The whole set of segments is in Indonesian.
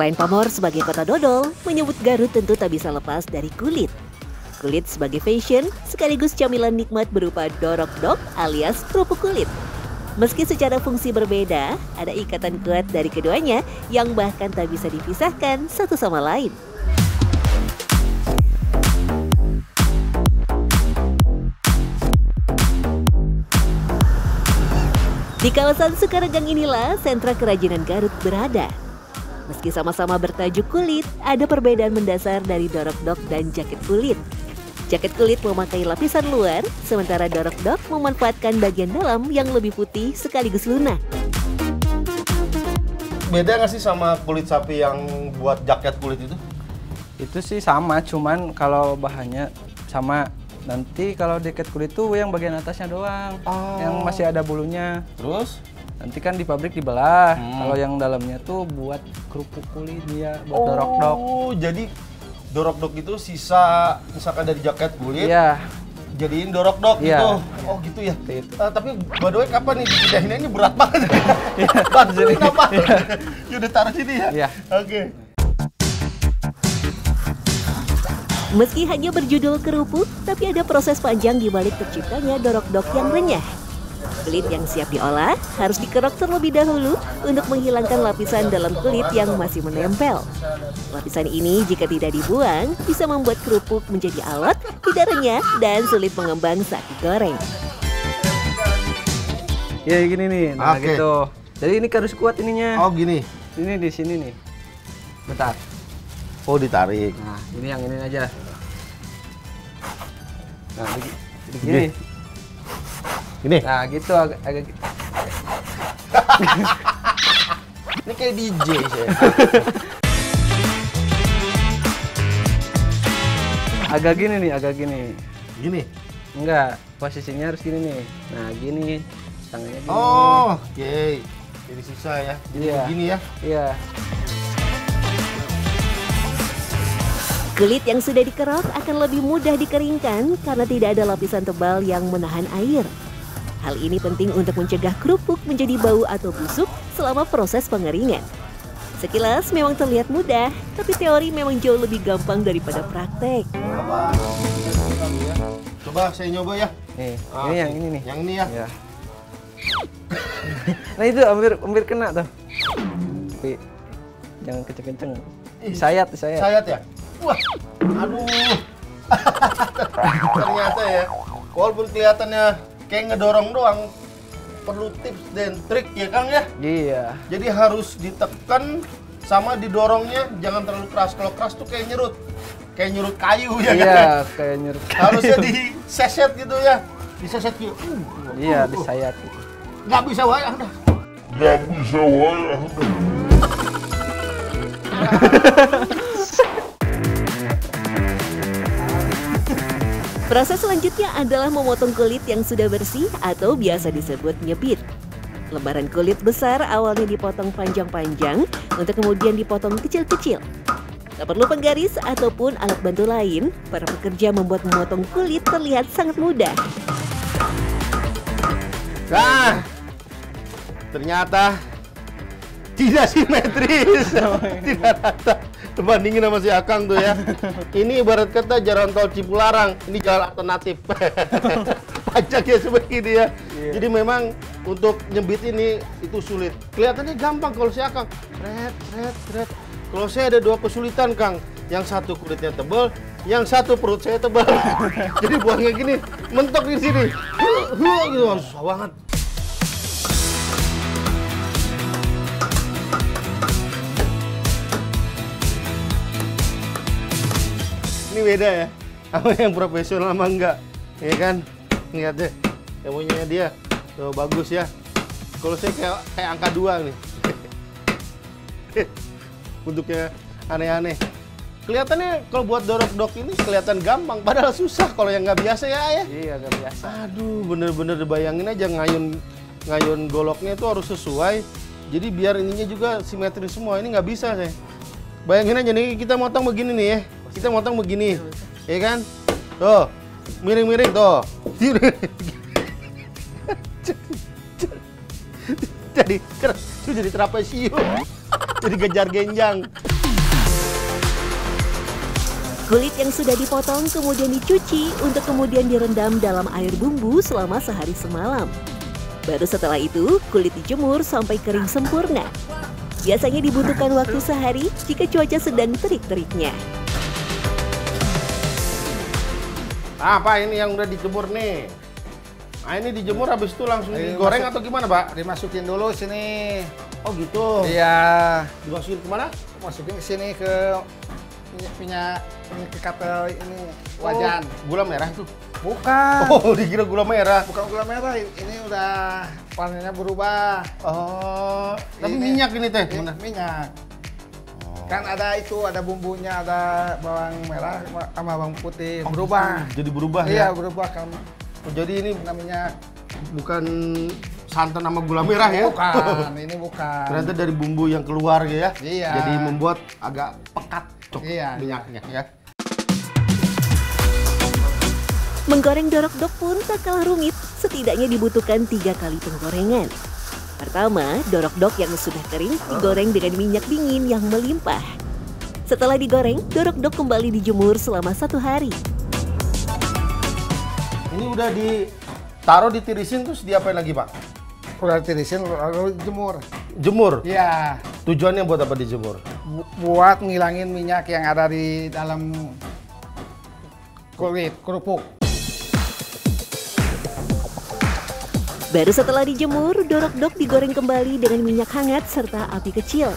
Selain pamor sebagai kota dodol, menyebut Garut tentu tak bisa lepas dari kulit. Kulit sebagai fashion sekaligus camilan nikmat berupa dorok dok alias kerupuk kulit. Meski secara fungsi berbeda, ada ikatan kuat dari keduanya yang bahkan tak bisa dipisahkan satu sama lain. Di kawasan Sukaregang inilah sentra kerajinan Garut berada. Meski sama-sama bertajuk kulit, ada perbedaan mendasar dari dorok dok dan jaket kulit. Jaket kulit memakai lapisan luar, sementara dorok dok memanfaatkan bagian dalam yang lebih putih sekaligus lunak. Beda nggak sih sama kulit sapi yang buat jaket kulit itu? Itu sih sama, cuman kalau bahannya sama. Nanti kalau jaket kulit tuh yang bagian atasnya doang, yang masih ada bulunya. Terus? Nanti kan di pabrik dibelah. Kalau yang dalamnya tuh buat kerupuk kulit dia, buat dorok dok. Oh, jadi dorok dok itu sisa misalkan dari jaket kulit. Iya. Jadiin dorok dok Iya. gitu. Oh gitu ya. Gitu. Tapi by the way kapan nih dipindahinnya, ini berat banget. Bantu kenapa? Ya udah taruh sini ya. Iya. Oke. Meski hanya berjudul kerupuk, tapi ada proses panjang di balik terciptanya dorok dok yang renyah. Kulit yang siap diolah harus dikerok terlebih dahulu untuk menghilangkan lapisan dalam kulit yang masih menempel. Lapisan ini jika tidak dibuang bisa membuat kerupuk menjadi alot, tidak renyah, dan sulit mengembang saat digoreng. Ya gini nih, nah Oke. gitu. Jadi ini harus kuat ininya. Oh gini. Ini di sini nih. Bentar. Oh ditarik. Nah, ini yang ini aja. Nah, begini. Gini. Nah, gitu agak Ini kayak DJ saya. agak gini nih, agak gini. Gini. Enggak, posisinya harus gini nih. Nah, gini. Tangannya gini. Oh, oke. Jadi susah ya. Jadi Iya. begini ya. Iya. Kulit yang sudah dikerok akan lebih mudah dikeringkan karena tidak ada lapisan tebal yang menahan air. Hal ini penting untuk mencegah kerupuk menjadi bau atau busuk selama proses pengeringan. Sekilas memang terlihat mudah, tapi teori memang jauh lebih gampang daripada praktek. Coba saya nyoba ya. Nih, ini yang ini nih. Yang ini ya. Ya. Nah, itu hampir kena tuh. Tapi jangan kenceng-kenceng. Disayat. Sayat ya? Wah, aduh. Ternyata ya, walaupun kelihatannya kayak ngedorong doang, perlu tips dan trik ya Kang ya? Iya. Jadi harus ditekan sama didorongnya, jangan terlalu keras. Kalau keras tuh kayak nyerut kayu ya kan? Iya, kayak nyerut kayu. Harusnya diseset gitu ya, diseset gitu. Iya, disayat. Nggak bisa wayang dah. Proses selanjutnya adalah memotong kulit yang sudah bersih atau biasa disebut nyebit. Lembaran kulit besar awalnya dipotong panjang-panjang untuk kemudian dipotong kecil-kecil. Tak perlu penggaris ataupun alat bantu lain, para pekerja membuat memotong kulit terlihat sangat mudah. Nah, ternyata tidak simetris, tidak rata. Bandingin sama si Akang tuh ya. Ini ibarat kata jalan tol Cipularang, ini jalan alternatif. Pajaknya sebegini ya. Jadi memang untuk nyebit ini itu sulit. Kelihatannya gampang kalau si Akang. Red. Kalau saya ada dua kesulitan Kang. Yang satu kulitnya tebal, yang satu perut saya tebal. Jadi buangnya gini, mentok di sini. Gitu, susah banget. Ini beda ya, sama yang profesional sama enggak, ya kan? Lihat deh, yang punya dia, tuh bagus ya. Kalau saya kayak angka 2 nih, bentuknya aneh-aneh. Kelihatannya kalau buat dorok dok ini kelihatan gampang, padahal susah kalau yang nggak biasa ya. Iya, nggak biasa. Aduh, bener-bener bayangin aja ngayun goloknya itu harus sesuai. Jadi biar ininya juga simetris semua. Ini nggak bisa saya. Bayangin aja nih kita motong begini nih ya. Kita motong begini, ya kan? Tuh, miring-miring tuh. jadi trapesium. Jadi kejar genjang. Kulit yang sudah dipotong kemudian dicuci untuk kemudian direndam dalam air bumbu selama sehari semalam. Baru setelah itu, kulit dijemur sampai kering sempurna. Biasanya dibutuhkan waktu sehari jika cuaca sedang terik-teriknya. Apa ini yang udah dijemur nih? Nah ini dijemur habis itu langsung digoreng atau gimana, Pak? Dimasukin dulu sini. Oh gitu? Iya. Dimasukin kemana? Masukin ke sini ke minyak ini ke katel ini wajan. Gula merah tuh? Bukan. Oh dikira gula merah. Bukan gula merah, ini udah warnanya berubah. Oh, tapi minyak ini teh? Ini minyak. Kan ada itu, ada bumbunya, ada bawang merah sama bawang putih. Berubah. Jadi berubah ya? Iya, berubah kan. Oh, jadi ini namanya bukan santan sama gula merah ya? Bukan, ini bukan. Ternyata dari bumbu yang keluar ya? Iya. Jadi membuat agak pekat minyaknya ya. Menggoreng dorok-dok pun tak kalah rumit, setidaknya dibutuhkan 3 kali penggorengan. Pertama, dorok-dok yang sudah kering digoreng dengan minyak dingin yang melimpah. Setelah digoreng, dorok-dok kembali dijemur selama 1 hari. Ini udah ditaruh, ditirisin terus diapain lagi, Pak? Udah tirisin lalu jemur. Jemur? Iya. Tujuannya buat apa dijemur? Buat ngilangin minyak yang ada di dalam kulit kerupuk. Baru setelah dijemur, dorok-dok digoreng kembali dengan minyak hangat serta api kecil.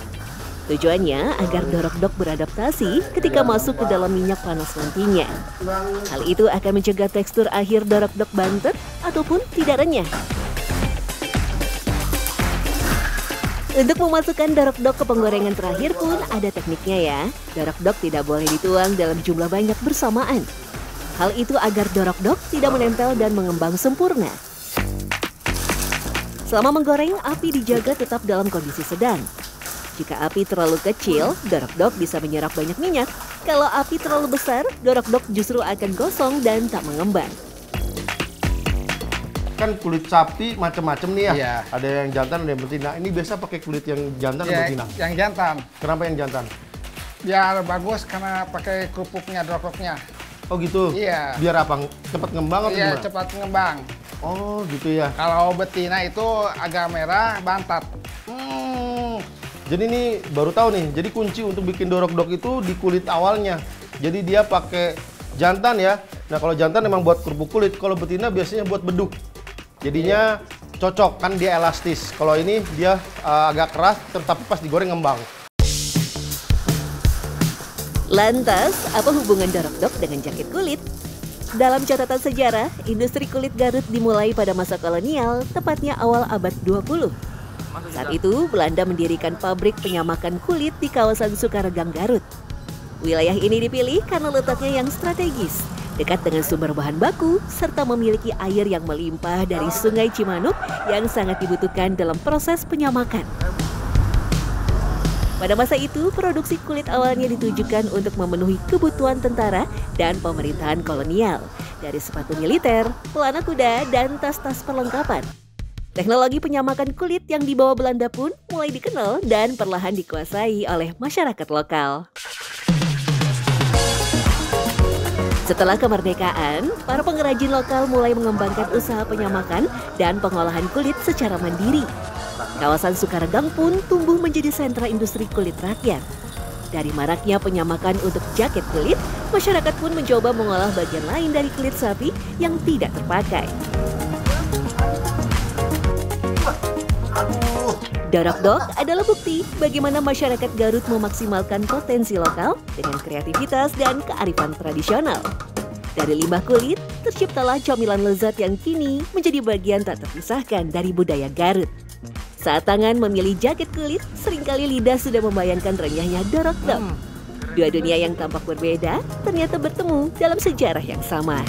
Tujuannya agar dorok-dok beradaptasi ketika masuk ke dalam minyak panas nantinya. Hal itu akan mencegah tekstur akhir dorok-dok bantet ataupun tidak renyah. Untuk memasukkan dorok-dok ke penggorengan terakhir pun ada tekniknya ya. Dorok-dok tidak boleh dituang dalam jumlah banyak bersamaan. Hal itu agar dorok-dok tidak menempel dan mengembang sempurna. Selama menggoreng, api dijaga tetap dalam kondisi sedang. Jika api terlalu kecil, dorok-dok bisa menyerap banyak minyak. Kalau api terlalu besar, dorok-dok justru akan gosong dan tak mengembang. Kan kulit sapi macam-macam nih ya. Iya. Ada yang jantan, ada yang betina. Ini biasa pakai kulit yang jantan atau betina? Yang jantan. Kenapa yang jantan? Biar bagus karena pakai kerupuknya, dorok-doknya. Oh gitu? Iya. Biar apa? Cepat ngembang atau Iya, gimana? cepat ngembang. Oh gitu ya. Kalau betina itu agak merah, bantat. Jadi ini baru tahu nih. Jadi kunci untuk bikin dorok-dok itu di kulit awalnya. Jadi dia pakai jantan ya. Nah kalau jantan memang buat kerupuk kulit. Kalau betina biasanya buat beduk. Jadinya cocok kan dia elastis. Kalau ini dia agak keras, tetapi pas digoreng ngembang. Lantas, apa hubungan dorok-dok dengan jaket kulit? Dalam catatan sejarah, industri kulit Garut dimulai pada masa kolonial, tepatnya awal abad 20. Saat itu, Belanda mendirikan pabrik penyamakan kulit di kawasan Sukaregang, Garut. Wilayah ini dipilih karena letaknya yang strategis, dekat dengan sumber bahan baku, serta memiliki air yang melimpah dari Sungai Cimanuk yang sangat dibutuhkan dalam proses penyamakan. Pada masa itu, produksi kulit awalnya ditujukan untuk memenuhi kebutuhan tentara dan pemerintahan kolonial, dari sepatu militer, pelana kuda, dan tas-tas perlengkapan. Teknologi penyamakan kulit yang dibawa Belanda pun mulai dikenal dan perlahan dikuasai oleh masyarakat lokal. Setelah kemerdekaan, para pengrajin lokal mulai mengembangkan usaha penyamakan dan pengolahan kulit secara mandiri. Kawasan Sukaregang pun tumbuh menjadi sentra industri kulit rakyat. Dari maraknya penyamakan untuk jaket kulit, masyarakat pun mencoba mengolah bagian lain dari kulit sapi yang tidak terpakai. Dorok-dok adalah bukti bagaimana masyarakat Garut memaksimalkan potensi lokal dengan kreativitas dan kearifan tradisional. Dari limbah kulit, terciptalah camilan lezat yang kini menjadi bagian tak terpisahkan dari budaya Garut. Saat tangan memilih jaket kulit, seringkali lidah sudah membayangkan renyahnya dorok-dok. Dua dunia yang tampak berbeda ternyata bertemu dalam sejarah yang sama.